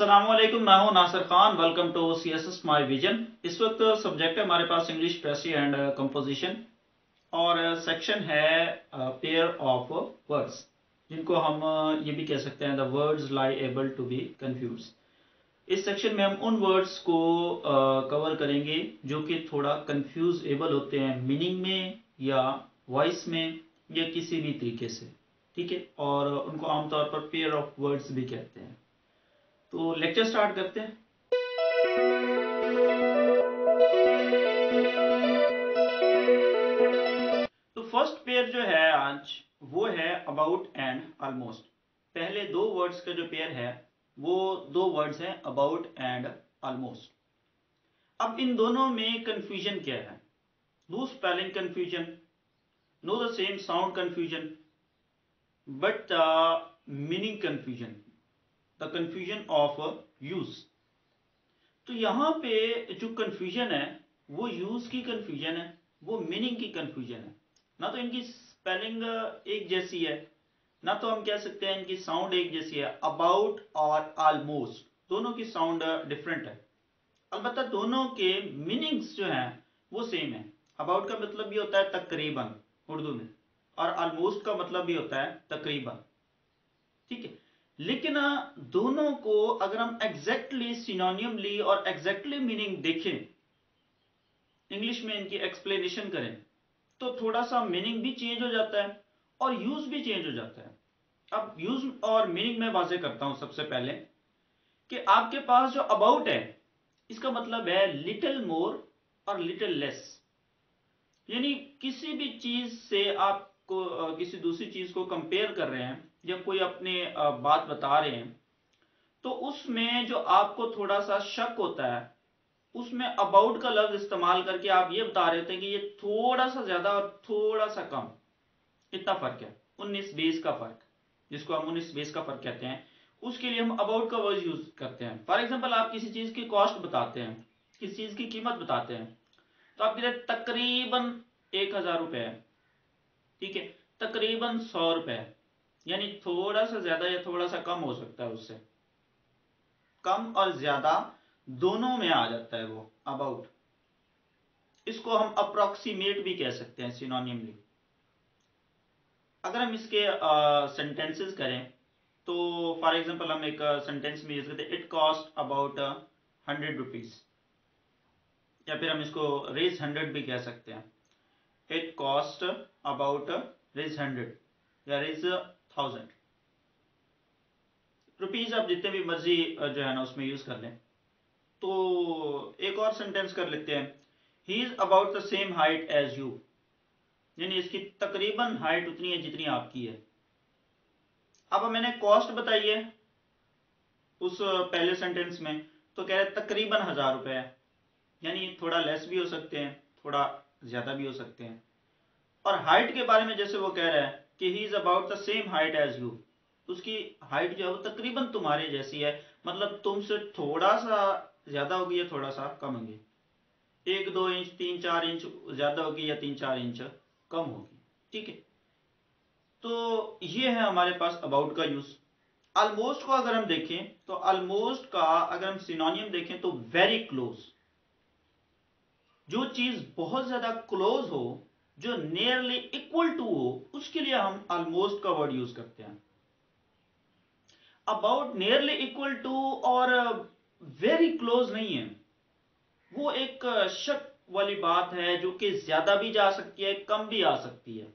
अस्सलाम वालेकुम, मैं हूं Nasir Khan. Welcome to CSS my vision. इस वक्त सब्जेक्ट है हमारे पास इंग्लिश प्रेसी एंड कंपोजिशन और सेक्शन है पेयर ऑफ वर्ड्स, जिनको हम ये भी कह सकते हैं the words liable to be confuse. इस सेक्शन में हम उन वर्ड्स को कवर करेंगे जो कि थोड़ा कंफ्यूज एबल होते हैं मीनिंग में या वॉइस में या किसी भी तरीके से, ठीक है। और उनको आमतौर पर पेयर ऑफ वर्ड्स भी कहते हैं। तो लेक्चर स्टार्ट करते हैं। तो फर्स्ट पेयर जो है आज वो है अबाउट एंड ऑलमोस्ट। पहले दो वर्ड्स का जो पेयर है वो दो वर्ड्स हैं अबाउट एंड ऑलमोस्ट। अब इन दोनों में कंफ्यूजन क्या है? No spelling confusion, no the same sound confusion, but meaning confusion, the confusion of use. तो यहाँ पे जो कंफ्यूजन है वो यूज की कंफ्यूजन है, वो मीनिंग की कंफ्यूजन है। ना तो इनकी स्पेलिंग एक जैसी है, ना तो हम कह सकते हैं इनकी साउंड एक जैसी है। अबाउट और ऑलमोस्ट दोनों की साउंड डिफरेंट है। अलबत्ता दोनों के मीनिंग्स जो हैं वो सेम है। अबाउट का मतलब भी होता है तकरीबन उर्दू में, और ऑलमोस्ट का मतलब भी होता है तकरीबन, ठीक है। लेकिन दोनों को अगर हम एग्जैक्टली सिनोनियमली और एग्जैक्टली मीनिंग देखें, इंग्लिश में इनकी एक्सप्लेनेशन करें, तो थोड़ा सा मीनिंग भी चेंज हो जाता है और यूज भी चेंज हो जाता है। अब यूज और मीनिंग में वाजे करता हूं सबसे पहले कि आपके पास जो अबाउट है इसका मतलब है लिटिल मोर और लिटिल लेस। यानी किसी भी चीज से आपको किसी दूसरी चीज को कंपेयर कर रहे हैं या कोई अपने बात बता रहे हैं, तो उसमें जो आपको थोड़ा सा शक होता है उसमें अबाउट का लफ्ज इस्तेमाल करके आप ये बता रहे होते हैं कि ये थोड़ा सा ज्यादा और थोड़ा सा कम, इतना फर्क है, 19-20 का फर्क, जिसको हम 19-20 का फर्क कहते हैं, उसके लिए हम अबाउट का वर्ड यूज करते हैं। फॉर एग्जाम्पल आप किसी चीज की कॉस्ट बताते हैं, किसी चीज की कीमत बताते हैं, तो आप कहते हैं तकरीबन 1000 रुपए है, ठीक है, तकरीबन 100 रुपए, यानी थोड़ा सा ज्यादा या थोड़ा सा कम हो सकता है, उससे कम और ज्यादा दोनों में आ जाता है वो अबाउट। इसको हम अप्रोक्सीमेट भी कह सकते हैं सिनोनिमली। अगर हम इसके सेंटेंसेस करें तो फॉर एग्जांपल हम एक सेंटेंस में यूज करते हैं इट कॉस्ट अबाउट 100 रुपीज, या फिर हम इसको रेज 100 भी कह सकते हैं। इट कॉस्ट अबाउट रेज 100 या रेज 1000 रुपीज, आप जितने भी मर्जी जो है ना उसमें यूज कर लें। तो एक और सेंटेंस कर लेते हैं, he is about the same height as you, यानी इसकी तकरीबन हाइट उतनी है जितनी आपकी है। अब मैंने कॉस्ट बताई है उस पहले सेंटेंस में, तो कह रहे तकरीबन 1000 रुपए है, यानी थोड़ा लेस भी हो सकते हैं, थोड़ा ज्यादा भी हो सकते हैं। और हाइट के बारे में जैसे वो कह रहा है कि he is about the same height as you, उसकी हाइट जो है वो तकरीबन तुम्हारे जैसी है, मतलब तुमसे थोड़ा सा ज्यादा होगी या थोड़ा सा कम होगी, 1-2 इंच 3-4 इंच ज्यादा होगी या 3-4 इंच कम होगी, ठीक है। तो ये है हमारे पास अबाउट का यूज। ऑलमोस्ट को अगर हम देखें तो ऑलमोस्ट का अगर हम सिनोनियम देखें तो वेरी क्लोज। जो चीज बहुत ज्यादा क्लोज हो, जो नियरली इक्वल टू हो, उसके लिए हम ऑलमोस्ट का वर्ड यूज करते हैं। अबाउट नियरली इक्वल टू और वेरी क्लोज नहीं है, वो एक शक वाली बात है जो कि ज्यादा भी जा सकती है कम भी आ सकती है,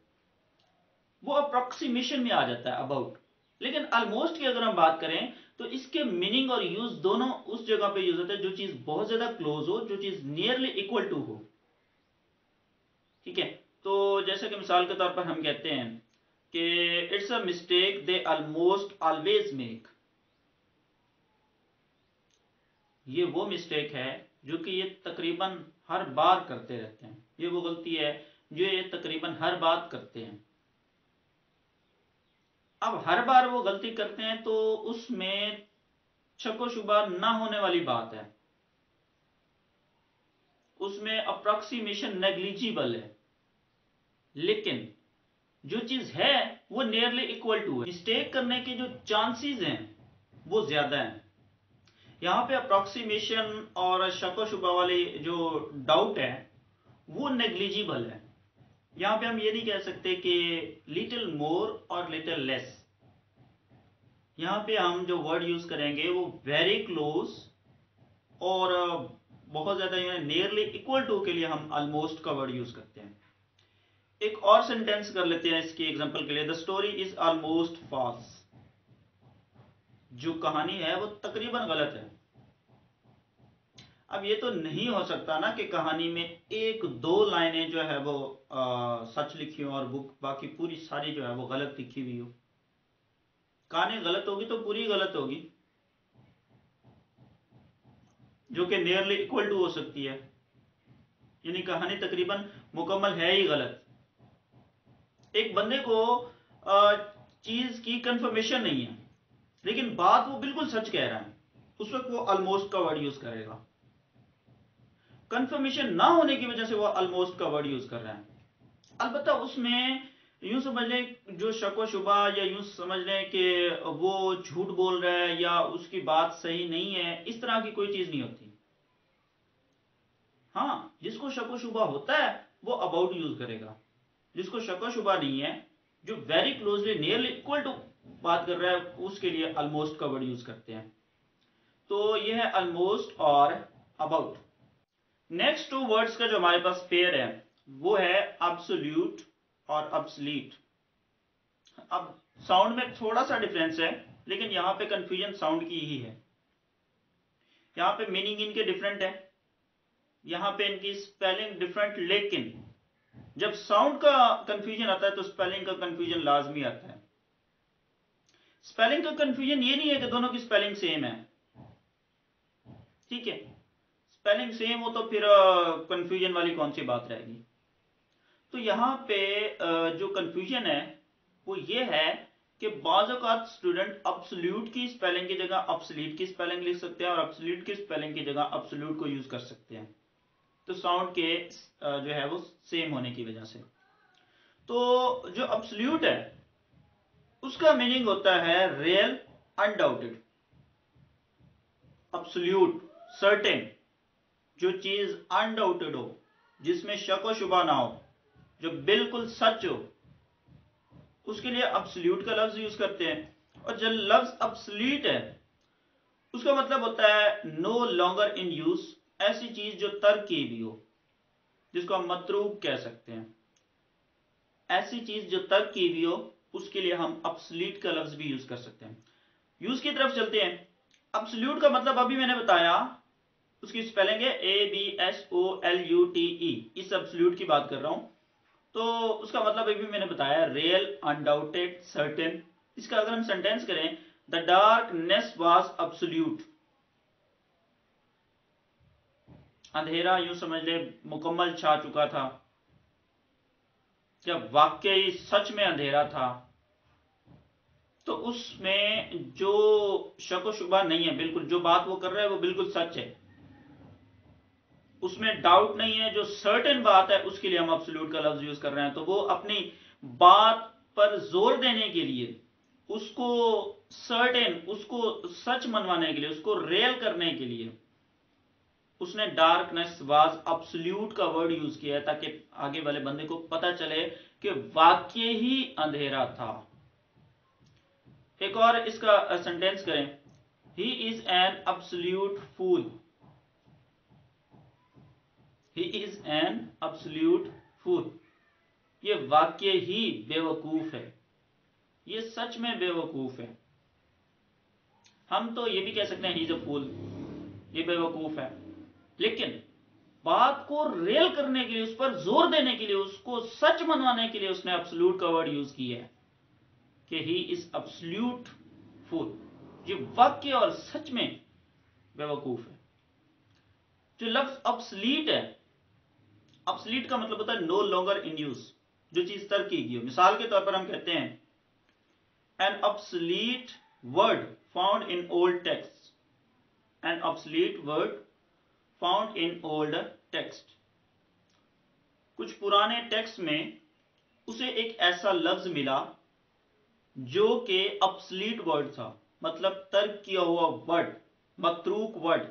वो अप्रोक्सीमेशन में आ जाता है अबाउट। लेकिन ऑलमोस्ट की अगर हम बात करें तो इसके मीनिंग और यूज दोनों उस जगह पे यूज होते हैं जो चीज बहुत ज्यादा क्लोज हो, जो चीज नियरली इक्वल टू हो, ठीक है। तो जैसे कि मिसाल के तौर पर हम कहते हैं कि it's a mistake they almost always make, ये वो मिस्टेक है जो कि ये तकरीबन हर बार करते रहते हैं, ये वो गलती है जो ये तकरीबन हर बार करते हैं। अब हर बार वो गलती करते हैं तो उसमें शको शुबा ना होने वाली बात है, उसमें अप्रोक्सीमेशन नेग्लिजिबल है। लेकिन जो चीज है वो नियरली इक्वल टू है, मिस्टेक करने के जो चांसेस हैं वो ज्यादा हैं। यहाँ पे अप्रोक्सीमेशन और शको शुबा वाली जो डाउट है वो नेग्लिजिबल है। यहाँ पे हम ये नहीं कह सकते कि लिटिल मोर और लिटिल लेस। यहाँ पे हम जो वर्ड यूज करेंगे वो वेरी क्लोज और बहुत ज्यादा नियरली इक्वल टू के लिए हम ऑलमोस्ट का वर्ड यूज करते हैं। एक और सेंटेंस कर लेते हैं इसकी एग्जांपल के लिए। The story is almost false. जो कहानी है वो तकरीबन गलत है। अब ये तो नहीं हो सकता ना कि कहानी में एक दो लाइनें जो है वो सच लिखी हो और बुक बाकी पूरी सारी जो है वो गलत लिखी हुई हो। कहानी गलत होगी तो पूरी गलत होगी, जो कि नियरली इक्वल टू हो सकती है, यानी कहानी तकरीबन मुकम्मल है ही गलत। एक बंदे को चीज की कंफर्मेशन नहीं है लेकिन बात वो बिल्कुल सच कह रहा है, उस वक्त वो ऑलमोस्ट का वर्ड यूज करेगा। कंफर्मेशन ना होने की वजह से वो ऑलमोस्ट का वर्ड यूज कर रहा है। अलबत्ता उसमें यूं समझ लें जो शक व शुबा या यूं समझ लें कि वो झूठ बोल रहा है या उसकी बात सही नहीं है, इस तरह की कोई चीज नहीं होती। हाँ, जिसको शक व शुबा होता है वो अबाउट यूज करेगा। जिसको शक व शुबा नहीं है, जो very closely nearly equal to बात कर रहा है, उसके लिए ऑलमोस्ट का वर्ड यूज करते हैं। तो यह है ऑलमोस्ट और अबाउट। नेक्स्ट टू वर्ड्स का जो हमारे पास पेयर है वो है अब्सोल्यूट और ऑब्सलीट। अब साउंड में थोड़ा सा डिफरेंस है लेकिन यहां पे कंफ्यूजन साउंड की ही है। यहां पे मीनिंग इनके डिफरेंट है, यहां पे इनकी स्पेलिंग डिफरेंट, लेकिन जब साउंड का कंफ्यूजन आता है तो स्पेलिंग का कंफ्यूजन लाजमी आता है। स्पेलिंग का कंफ्यूजन ये नहीं है कि दोनों की स्पेलिंग सेम है, ठीक है। स्पेलिंग सेम हो तो फिर कंफ्यूजन वाली कौन सी बात रहेगी। तो यहां पे जो कंफ्यूजन है वो ये है कि बाज़ औक़ात स्टूडेंट अब्सोल्यूट की स्पेलिंग की जगह ऑब्सोलीट की स्पेलिंग लिख सकते हैं और ऑब्सोल्यूट की स्पेलिंग की जगह अब्सोल्यूट को यूज कर सकते हैं, तो साउंड के जो है वो सेम होने की वजह से। तो जो अब्सोल्यूट है उसका मीनिंग होता है रियल, अनडाउटेड। अब्सोल्यूट, सर्टेन, जो चीज अनडाउटेड हो, जिसमें शक व शुबा ना हो, जो बिल्कुल सच हो, उसके लिए अब्सोल्यूट का लफ्ज यूज करते हैं। और जो लफ्ज अब्सोल्यूट है उसका मतलब होता है नो लॉन्गर इन यूज, ऐसी चीज जो तर्क की भी हो, जिसको हम मतरूक कह सकते हैं। ऐसी चीज जो तर्क की भी हो उसके लिए हम अब्सोल्यूट का लफ्ज भी यूज कर सकते हैं। यूज की तरफ चलते हैं। अब्सोल्यूट का मतलब अभी मैंने बताया, उसकी स्पेलिंग है ABSOLUTE। इस अब्सोल्यूट की बात कर रहा हूं। तो उसका मतलब अभी मैंने बताया रियल, अनडाउटेड, सर्टेन। इसका अगर हम सेंटेंस करें, द डार्कनेस वाज अब्सोल्यूट। अंधेरा यूं समझ ले मुकम्मल छा चुका था, जब वाकई सच में अंधेरा था। तो उसमें जो शक व शुबा नहीं है, बिल्कुल जो बात वो कर रहा है वो बिल्कुल सच है, उसमें डाउट नहीं है, जो सर्टेन बात है उसके लिए हम अब्सोल्यूट का लफ्ज यूज कर रहे हैं। तो वो अपनी बात पर जोर देने के लिए, उसको सर्टेन, उसको सच मनवाने के लिए, उसको रियल करने के लिए उसने डार्कनेस वाज अब्सोल्यूट का वर्ड यूज किया है, ताकि आगे वाले बंदे को पता चले कि वाकई ही अंधेरा था। एक और इसका सेंटेंस करें, he is an absolute fool. He is an absolute fool. ये वाक्य ही बेवकूफ है, ये सच में बेवकूफ है। हम तो ये भी कह सकते हैं ही इज अ फूल, ये बेवकूफ है, लेकिन बात को रियल करने के लिए, उस पर जोर देने के लिए, उसको सच मनवाने के लिए उसने अब्सोल्यूट का वर्ड यूज किया है कि ही इज अब्सोल्यूट फूल। ये वाक्य और सच में बेवकूफ है। जो लफ्ज ऑब्सलीट है, ऑब्सलीट का मतलब होता है नो लॉन्गर इन यूज, जो चीज तर्क की गई हो। मिसाल के तौर पर हम कहते हैं an obsolete word found in old text. An obsolete word found in old text. कुछ पुराने टेक्स्ट में उसे एक ऐसा लफ्ज मिला जो कि ऑब्सलीट वर्ड था, मतलब तर्क किया हुआ वर्ड, मतरूक वर्ड।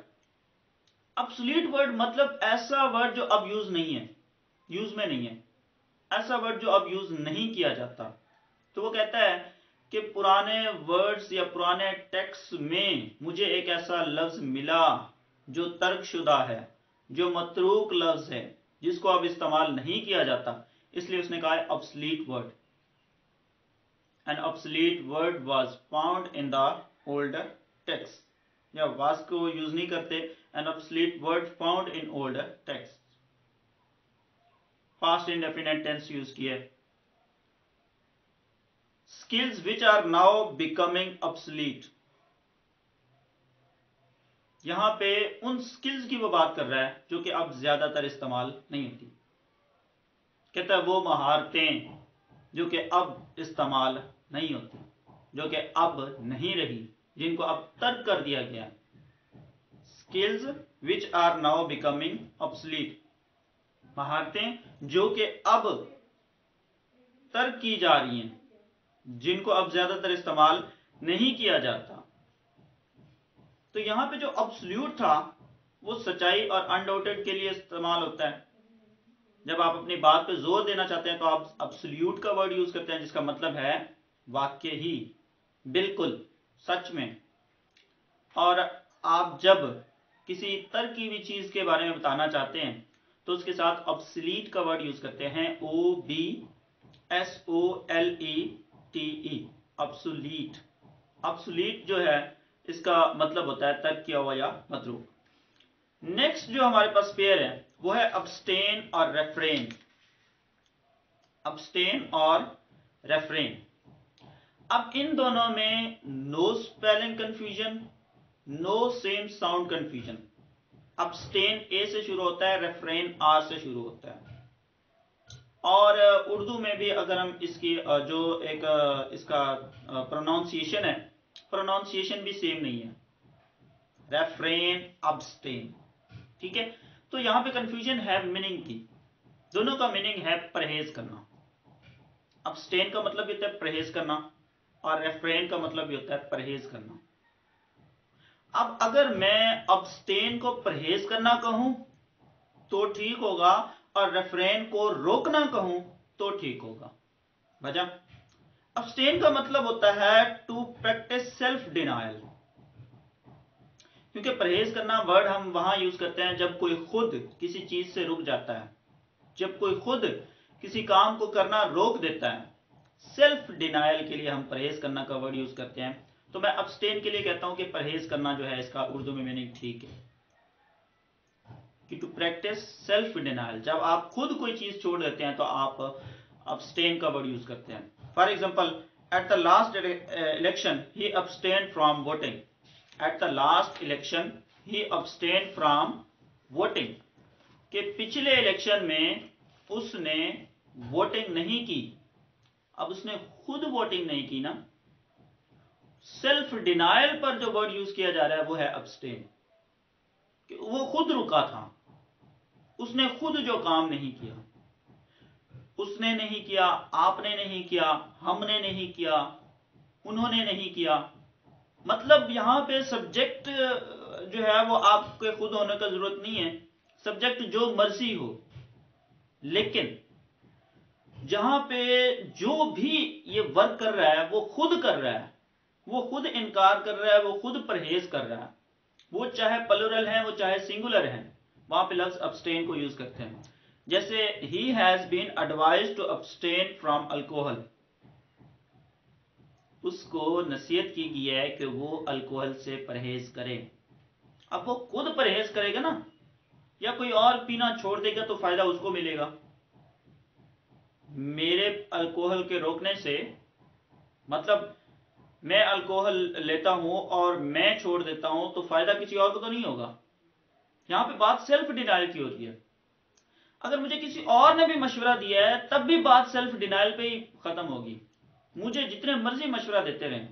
ऑब्सोलीट वर्ड मतलब ऐसा वर्ड जो अब यूज नहीं है, यूज में नहीं है, ऐसा वर्ड जो अब यूज नहीं किया जाता। तो वो कहता है कि पुराने वर्ड्स या पुराने टेक्स्ट में मुझे एक ऐसा लफ्ज मिला जो तर्कशुदा है, जो मतरूक लफ्ज है, जिसको अब इस्तेमाल नहीं किया जाता, इसलिए उसने कहा है obsolete word. An obsolete word was found in the older text, या वाज को यूज नहीं करते, an obsolete word found in older text. Past indefinite tense use किया है। Skills which are now becoming obsolete, यहां पे उन स्किल्स की वो बात कर रहा है जो कि अब ज्यादातर इस्तेमाल नहीं होती। कहता है वो महारतें जो कि अब इस्तेमाल नहीं होती, जो कि अब नहीं रही, जिनको अब तर्क कर दिया गया। Skills which are now becoming obsolete, महारतें जो कि अब तर्क की जा रही हैं, जिनको अब ज्यादातर इस्तेमाल नहीं किया जाता। तो यहां पे जो अब्सोल्यूट था वो सच्चाई और अनडाउटेड के लिए इस्तेमाल होता है। जब आप अपनी बात पे जोर देना चाहते हैं तो आप अब्सोल्यूट का वर्ड यूज करते हैं, जिसका मतलब है वाक्य ही, बिल्कुल, सच में। और आप जब किसी तर्क की भी चीज के बारे में बताना चाहते हैं तो उसके साथ ऑब्सोलीट का वर्ड यूज करते हैं, OBSOLETE, ऑब्सोलीट। ऑब्सोलीट जो है इसका मतलब होता है तर्क किया हुआ या मतरूक। नेक्स्ट जो हमारे पास पेयर है वो है अब्सटेन और रेफ्रेन। अब्सटेन और रेफ्रेन, अब इन दोनों में no spelling confusion, no same sound confusion. Abstain A से शुरू होता है, रेफ्रेन आर से शुरू होता है। और उर्दू में भी अगर हम इसकी जो एक इसका प्रोनाउंसिएशन है, प्रोनाउंसिएशन भी सेम नहीं है, रेफ्रेन अब्सटेन, ठीक है। तो यहां पे कंफ्यूजन है मीनिंग की। दोनों का मीनिंग है परहेज करना। अब्सटेन का मतलब भी होता है परहेज करना और रेफ्रेन का मतलब भी होता है परहेज करना। अब अगर मैं अब्सटेन को परहेज करना कहूं तो ठीक होगा, और रेफ्रेन को रोकना कहूं तो ठीक होगा। वजह, अब्सटेन का मतलब होता है टू प्रैक्टिस सेल्फ डिनायल, क्योंकि परहेज करना वर्ड हम वहां यूज करते हैं जब कोई खुद किसी चीज से रुक जाता है, जब कोई खुद किसी काम को करना रोक देता है। सेल्फ डिनायल के लिए हम परहेज करना का वर्ड यूज करते हैं। तो मैं अब्सटेन के लिए कहता हूं कि परहेज करना जो है इसका उर्दू में मीनिंग ठीक है कि टू प्रैक्टिस सेल्फ डिनायल, जब आप खुद कोई चीज छोड़ देते हैं तो आप अब्सटेन का वर्ड यूज करते हैं। For example, at the last election he abstain from voting. At the last election he abstain from voting, कि पिछले इलेक्शन में उसने वोटिंग नहीं की। अब उसने खुद वोटिंग नहीं की ना, सेल्फ डिनायल पर जो वर्ड यूज किया जा रहा है वो है अब्सटेन, कि वो खुद रुका था, उसने खुद जो काम नहीं किया, उसने नहीं किया, आपने नहीं किया, हमने नहीं किया, उन्होंने नहीं किया। मतलब यहां पे सब्जेक्ट जो है वो आपके खुद होने का जरूरत नहीं है, सब्जेक्ट जो मर्जी हो, लेकिन जहां पे जो भी ये वर्क कर रहा है वो खुद कर रहा है, वो खुद इनकार कर रहा है, वो खुद परहेज कर रहा है, वो चाहे प्लुरल है वो चाहे सिंगुलर है, वहां पे लफ्ज अब्सटेन को यूज करते हैं। जैसे he has been advised to abstain from alcohol, उसको नसीहत की गई है कि वो अल्कोहल से परहेज करे। अब वो खुद परहेज करेगा ना, या कोई और पीना छोड़ देगा तो फायदा उसको मिलेगा। मेरे अल्कोहल के रोकने से मतलब मैं अल्कोहल लेता हूं और मैं छोड़ देता हूं तो फायदा किसी और को तो नहीं होगा। यहां पे बात सेल्फ डिनायल की होती है। अगर मुझे किसी और ने भी मशवरा दिया है तब भी बात सेल्फ डिनायल पे ही खत्म होगी, मुझे जितने मर्जी मशवरा देते रहें।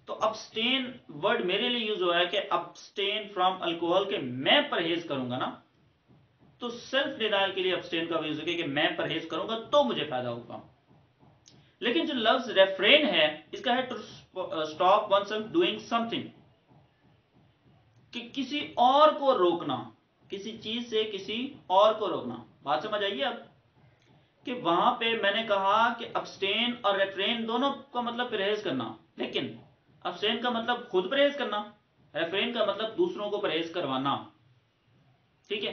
तो अब्सटेन वर्ड मेरे लिए यूज हुआ है कि अब्सटेन फ्रॉम अल्कोहल, के मैं परहेज करूंगा ना, तो सेल्फ डिनायल के लिए अब्सटेन का यूज होगा कि मैं परहेज करूंगा तो मुझे फायदा होगा। लेकिन जो लफ्ज रेफ्रेन है इसका है to stop oneself doing something, कि किसी और को रोकना, किसी चीज से किसी और को रोकना। बात समझ आइए अब कि वहां पे मैंने कहा कि अब्सटेन और रेफ्रेन दोनों का मतलब परहेज करना, लेकिन अब्सटेन का मतलब खुद परहेज करना, रेफ्रेन का मतलब दूसरों को परहेज करवाना। ठीक है,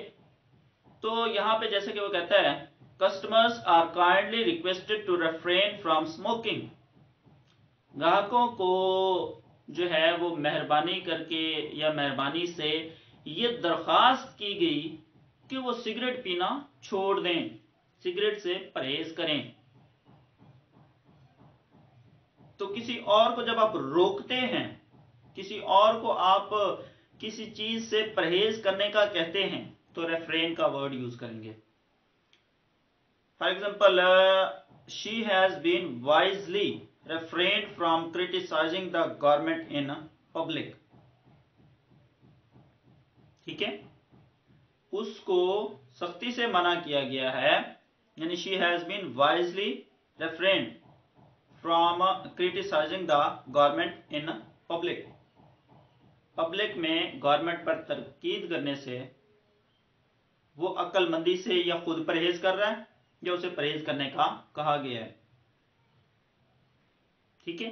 तो यहां पे जैसे कि वो कहता है customers are kindly requested to refrain from smoking. ग्राहकों को जो है वो मेहरबानी करके या मेहरबानी से ये दरख्वास्त की गई कि वो सिगरेट पीना छोड़ दें, सिगरेट से परहेज करें। तो किसी और को जब आप रोकते हैं, किसी और को आप किसी चीज से परहेज करने का कहते हैं तो रेफ्रेन का वर्ड यूज करेंगे। For example, she has been wisely refrained from criticizing the government in public। ठीक है, उसको सख्ती से मना किया गया है, यानी she has been wisely refrained from criticizing the government in public। Public में गवर्नमेंट पर तनकीद करने से वो अक्लमंदी से या खुद परहेज कर रहा है या उसे परहेज करने का कहा गया है। ठीक है,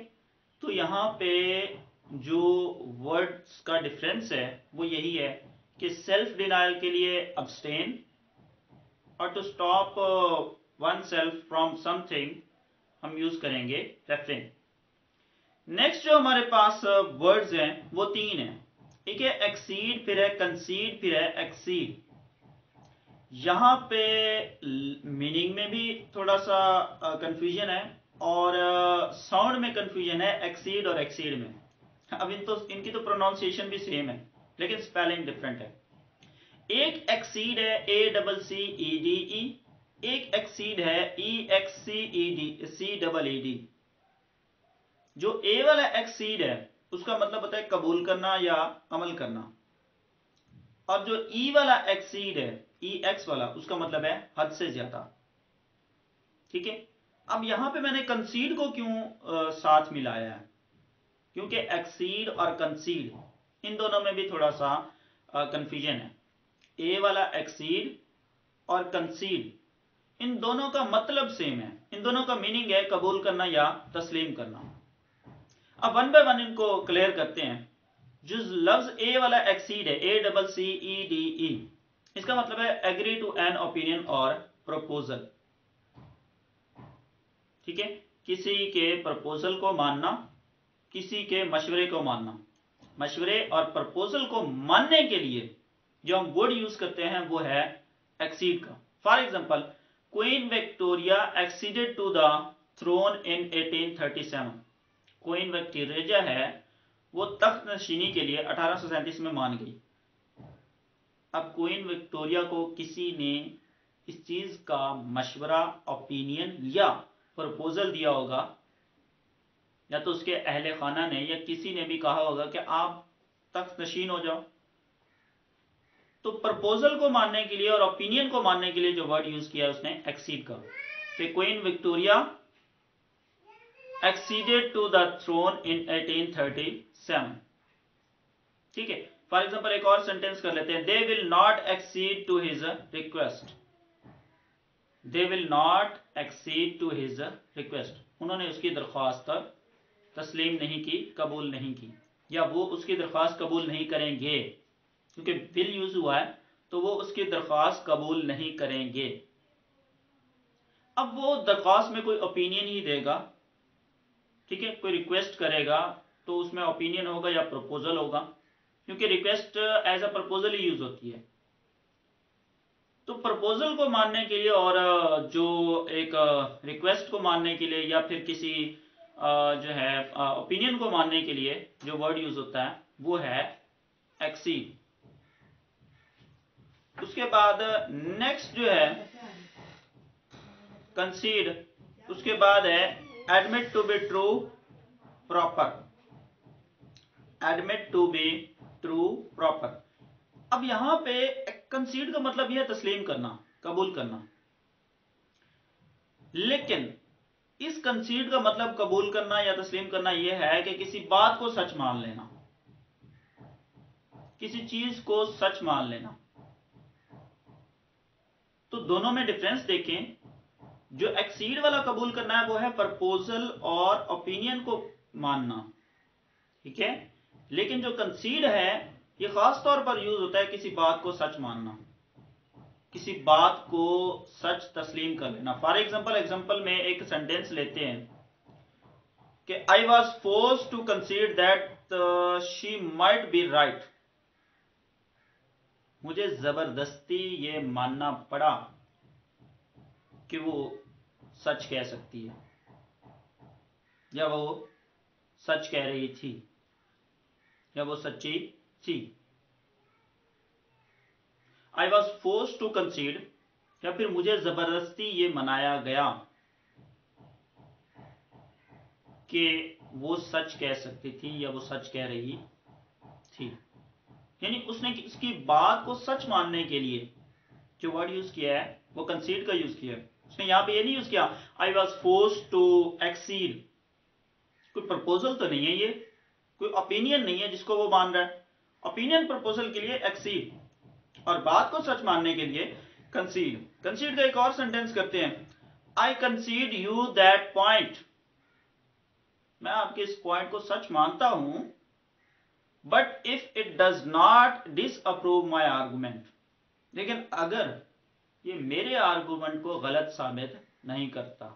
तो यहां पे जो वर्ड्स का डिफरेंस है वो यही है कि सेल्फ डिनायल के लिए अब्सटेन और to stop oneself from something हम यूज करेंगे रेफ्रेन। नेक्स्ट जो हमारे पास वर्ड्स हैं वो तीन हैं। एक है एक्सीड, फिर है कंसीड, फिर है एक्सीड। यहां पे मीनिंग में भी थोड़ा सा कंफ्यूजन है और साउंड में कंफ्यूजन है एक्सीड और एक्सीड में। अब इनकी तो प्रोनाउंसिएशन भी सेम है लेकिन स्पेलिंग डिफरेंट है। एक एक्सीड है ACCEDE, एक एक्सीड है EXCED। जो ए वाला एक्सीड है उसका मतलब होता है कबूल करना या अमल करना, और जो ई वाला एक्सीड है EX वाला उसका मतलब है हद से ज्यादा। ठीक है, अब यहां पे मैंने कंसीड को क्यों साथ मिलाया है, क्योंकि एक्सीड और कंसीड इन दोनों में भी थोड़ा सा कंफ्यूजन है। ए वाला एक्सीड और कंसीड इन दोनों का मतलब सेम है, इन दोनों का मीनिंग है कबूल करना या तस्लीम करना। अब वन बाय वन इनको क्लियर करते हैं। जो लफ्ज ए वाला एक्सीड है ACCEDE, इसका मतलब है एग्री टू एन ओपिनियन और प्रपोजल। ठीक है, किसी के प्रपोजल को मानना, किसी के मशवरे को मानना। मशवरे और प्रपोजल को मानने के लिए जो हम वर्ड यूज करते हैं वो है एक्सीड का। For example, Queen Victoria exceeded to the throne in 1837। Queen Victoria है वो तख्त नशीनी के लिए 1837 में मान गई। अब क्वीन विक्टोरिया को किसी ने इस चीज का मशवरा, ओपिनियन या प्रपोजल दिया होगा, या तो उसके अहले खाना ने या किसी ने भी कहा होगा कि आप तख्त नशीन हो जाओ। तो प्रपोजल को मानने के लिए और ओपिनियन को मानने के लिए जो वर्ड यूज किया उसने एक्सीड का। तो Queen Victoria exceeded to the throne in 1837। ठीक है, फॉर एग्जाम्पल एक और सेंटेंस कर लेते हैं। They will not accede to his request. They will not accede to his request, उन्होंने उसकी दरख्वास्त तस्लीम नहीं की, कबूल नहीं की, या वो उसकी दरख्वास्त कबूल नहीं करेंगे, क्योंकि विल यूज हुआ है तो वो उसकी दरख्वास्त कबूल नहीं करेंगे। अब वो दरख्वास्त में कोई ओपिनियन ही देगा। ठीक है, कोई रिक्वेस्ट करेगा तो उसमें ओपिनियन होगा या प्रपोजल होगा, क्योंकि रिक्वेस्ट एज अ प्रपोजल ही यूज होती है। तो प्रपोजल को मानने के लिए और जो एक रिक्वेस्ट को मानने के लिए या फिर किसी जो है ओपिनियन को मानने के लिए जो वर्ड यूज होता है वो है एक्सीड। उसके बाद नेक्स्ट जो है कंसीड, उसके बाद है admit to be true proper. Admit to be true proper. अब यहां पे कंसीड का मतलब यह तस्लीम करना, कबूल करना, लेकिन इस कंसीड का मतलब कबूल करना या तस्लीम करना यह है कि किसी बात को सच मान लेना। किसी चीज को सच मान लेना। तो दोनों में डिफरेंस देखें, जो एक्सीड वाला कबूल करना है वो है प्रपोजल और ओपिनियन को मानना, ठीक है। लेकिन जो कंसीड है ये खास तौर पर यूज होता है किसी बात को सच मानना, किसी बात को सच तस्लीम कर लेना। फॉर एग्जाम्पल में एक सेंटेंस लेते हैं कि I was force to concede that she might be right. मुझे जबरदस्ती ये मानना पड़ा कि वो सच कह सकती है या वो सच कह रही थी या वो सच्ची थी। I was force to concede, या फिर मुझे जबरदस्ती ये मनाया गया कि वो सच कह सकती थी या वो सच कह रही थी। यानी उसने इसकी बात को सच मानने के लिए जो वर्ड यूज किया है वो कंसीड का यूज किया है। उसने यहां पे ये नहीं यूज किया I was force to accede. कोई प्रपोजल तो नहीं है, ये कोई ओपिनियन नहीं है जिसको वो मान रहा है। ओपिनियन प्रपोजल के लिए एक्सीड और बात को सच मानने के लिए कंसीड। कंसीड का एक और सेंटेंस करते हैं, आई कंसीड यू दैट पॉइंट। मैं आपके इस पॉइंट को सच मानता हूं, but if it does not disapprove my argument. लेकिन अगर ये मेरे आर्गूमेंट को गलत साबित नहीं करता।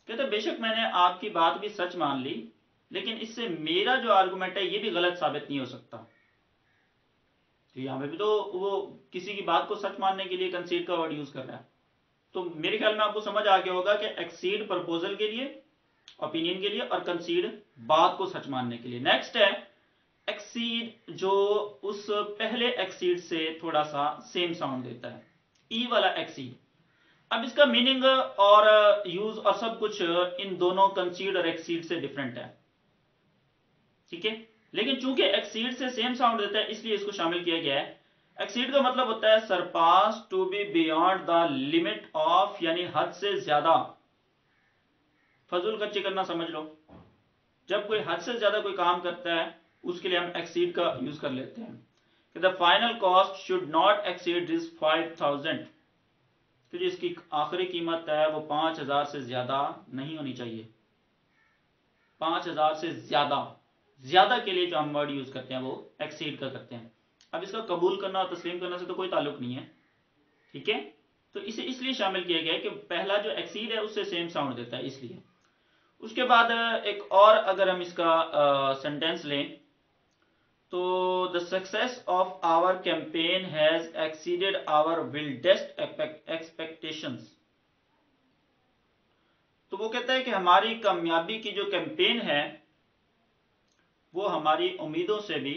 कहते बेशक मैंने आपकी बात भी सच मान ली, लेकिन इससे मेरा जो आर्गूमेंट है ये भी गलत साबित नहीं हो सकता। तो यहां पे भी तो वो किसी की बात को सच मानने के लिए कंसीड का वर्ड यूज कर रहा है। तो मेरे ख्याल में आपको समझ आ गया होगा कि एक्सीड प्रपोजल के लिए, ओपिनियन के लिए, और कंसीड बात को सच मानने के लिए। नेक्स्ट है एक्सीड, जो उस पहले एक्सीड से थोड़ा सा सेम साउंड देता है, ई वाला एक्सीड। अब इसका मीनिंग और यूज और सब कुछ इन दोनों कंसीड और एक्सीड से डिफरेंट है, ठीक है। लेकिन चूंकि एक्सीड से सेम साउंड देता है इसलिए इसको शामिल किया गया है। एक्सीड का मतलब होता है surpass, to be beyond the limit of, यानी हद से ज्यादा। फजूल खर्ची करना समझ लो। जब कोई हद से ज्यादा कोई काम करता है उसके लिए हम एक्सीड का यूज कर लेते हैं कि the final cost should not exceed this 5000। तो जिसकी आखिरी कीमत है वो 5000 से ज्यादा नहीं होनी चाहिए। 5000 से ज्यादा, ज्यादा के लिए जो हम वर्ड यूज करते हैं वो एक्सीड का करते हैं। अब इसका कबूल करना और तस्लीम करने से तो कोई ताल्लुक नहीं है, ठीक है। तो इसे इसलिए शामिल किया गया है कि पहला जो एक्सीड है उससे सेम साउंड देता है, इसलिए। उसके बाद एक और अगर हम इसका सेंटेंस लें तो the success of our campaign has exceeded our wildest expectations. तो वो कहता है कि हमारी कामयाबी की जो कैंपेन है वो हमारी उम्मीदों से भी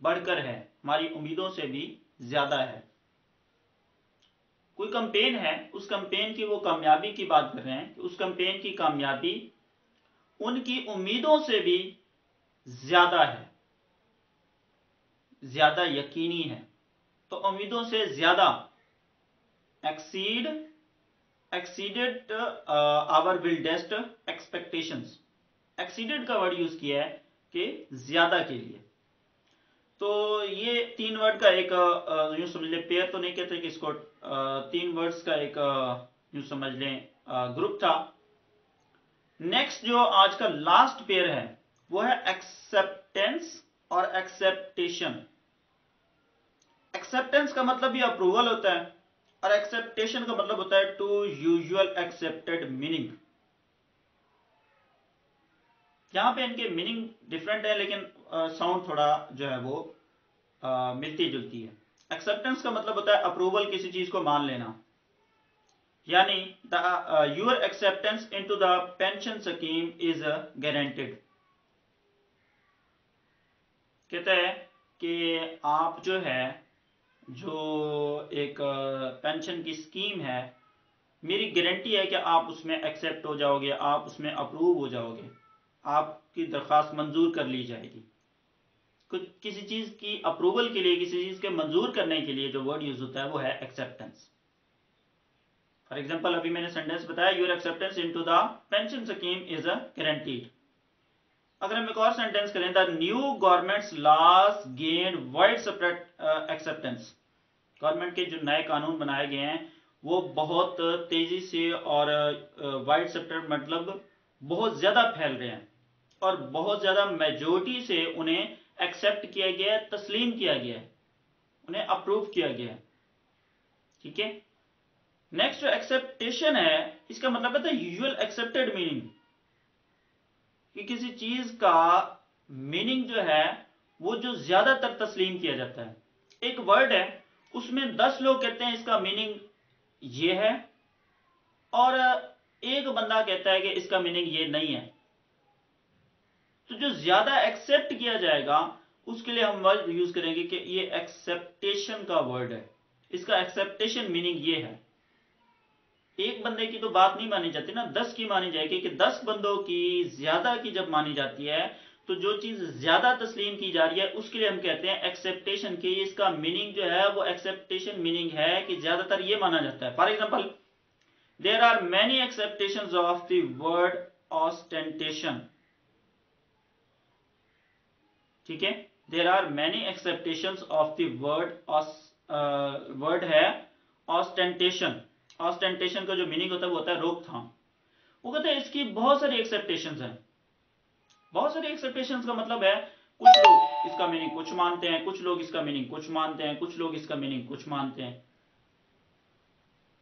बढ़कर है, हमारी उम्मीदों से भी ज्यादा है। कोई कैंपेन है, उस कैंपेन की वो कामयाबी की बात कर रहे हैं कि उस कैंपेन की कामयाबी उनकी उम्मीदों से भी ज्यादा है, ज्यादा यकीनी है। तो उम्मीदों से ज्यादा, exceeded our wildest expectations. Exceeded का वर्ड यूज किया है कि ज्यादा के लिए। तो ये तीन वर्ड का एक यूं समझ लें, पेयर तो नहीं कहते कि इसको, तीन वर्ड्स का एक यूं समझ लें ग्रुप था। नेक्स्ट जो आज का लास्ट पेयर है वो है एक्सेप्टेंस और एक्सेप्टेशन। एक्सेप्टेंस का मतलब भी अप्रूवल होता है और एक्सेप्टेशन का मतलब होता है टू यूजुअल एक्सेप्टेड मीनिंग। यहां पे इनके मीनिंग डिफरेंट है लेकिन साउंड थोड़ा जो है वो मिलती जुलती है। एक्सेप्टेंस का मतलब होता है अप्रूवल, किसी चीज को मान लेना, यानी the your acceptance into the pension scheme is guaranteed. कहते हैं कि आप जो है, जो एक पेंशन की स्कीम है, मेरी गारंटी है कि आप उसमें एक्सेप्ट हो जाओगे, आप उसमें अप्रूव हो जाओगे, आपकी दरख्वास्त मंजूर कर ली जाएगी। कुछ किसी चीज की अप्रूवल के लिए, किसी चीज के मंजूर करने के लिए जो वर्ड यूज होता है वो है एक्सेप्टेंस। फॉर एग्जाम्पल अभी मैंने सेंटेंस बताया, your acceptance into the pension scheme is guaranteed. अगर हम एक और सेंटेंस करें, the new government's laws gain wide acceptance. Government के जो नए कानून बनाए गए हैं वो बहुत तेजी से और वाइड सेक्टर मतलब बहुत ज्यादा फैल रहे हैं और बहुत ज्यादा मेजोरिटी से उन्हें एक्सेप्ट किया गया है, तस्लीम किया गया है, उन्हें अप्रूव किया गया है। ठीक है। नेक्स्ट जो एक्सेप्टेशन है, इसका मतलब है यूजुअल एक्सेप्टेड मीनिंग, कि किसी चीज का मीनिंग जो है वो जो ज्यादातर तस्लीम किया जाता है। एक वर्ड है, उसमें 10 लोग कहते हैं इसका मीनिंग ये है और एक बंदा कहता है कि इसका मीनिंग ये नहीं है, तो जो ज्यादा एक्सेप्ट किया जाएगा उसके लिए हम वर्ड यूज करेंगे कि ये एक्सेप्टेशन का वर्ड है, इसका एक्सेप्टेशन मीनिंग ये है। एक बंदे की तो बात नहीं मानी जाती ना, 10 की मानी जाएगी, कि 10 बंदों की ज्यादा की जब मानी जाती है तो जो चीज ज्यादा तस्लीम की जा रही है उसके लिए हम कहते हैं एक्सेप्टेशन, की इसका मीनिंग जो है वो एक्सेप्टेशन मीनिंग है कि ज्यादातर ये माना जाता है। For example, there are many acceptation of the word ostentation. ठीक है, there are many acceptation of the word है ऑस्टेंटेशन। ऑस्टेंटेशन का जो मीनिंग होता है वो होता है रोकथाम। वो कहते हैं इसकी बहुत सारी एक्सेप्टेशन हैं। बहुत सारी एक्सेप्टेशन का मतलब है कुछ लोग इसका मीनिंग कुछ मानते हैं, कुछ लोग इसका मीनिंग कुछ मानते हैं, कुछ लोग इसका मीनिंग कुछ मानते हैं।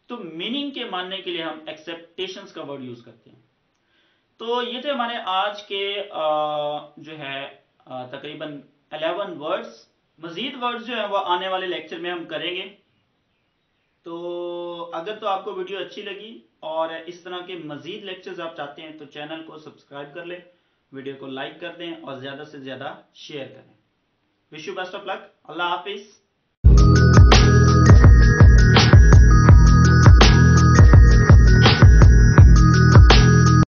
तो मीनिंग के मानने के लिए हम एक्सेप्टेशन का वर्ड यूज करते हैं। तो ये थे हमारे आज के जो है तकरीबन 11 वर्ड्स। मजीद वर्ड्स जो है वो आने वाले लेक्चर में हम करेंगे। तो अगर तो आपको वीडियो अच्छी लगी और इस तरह के मजीद लेक्चर्स आप चाहते हैं तो चैनल को सब्सक्राइब कर लें, वीडियो को लाइक कर दें और ज़्यादा से ज़्यादा शेयर करें। Wish you best of luck. अल्लाह हाफिज़।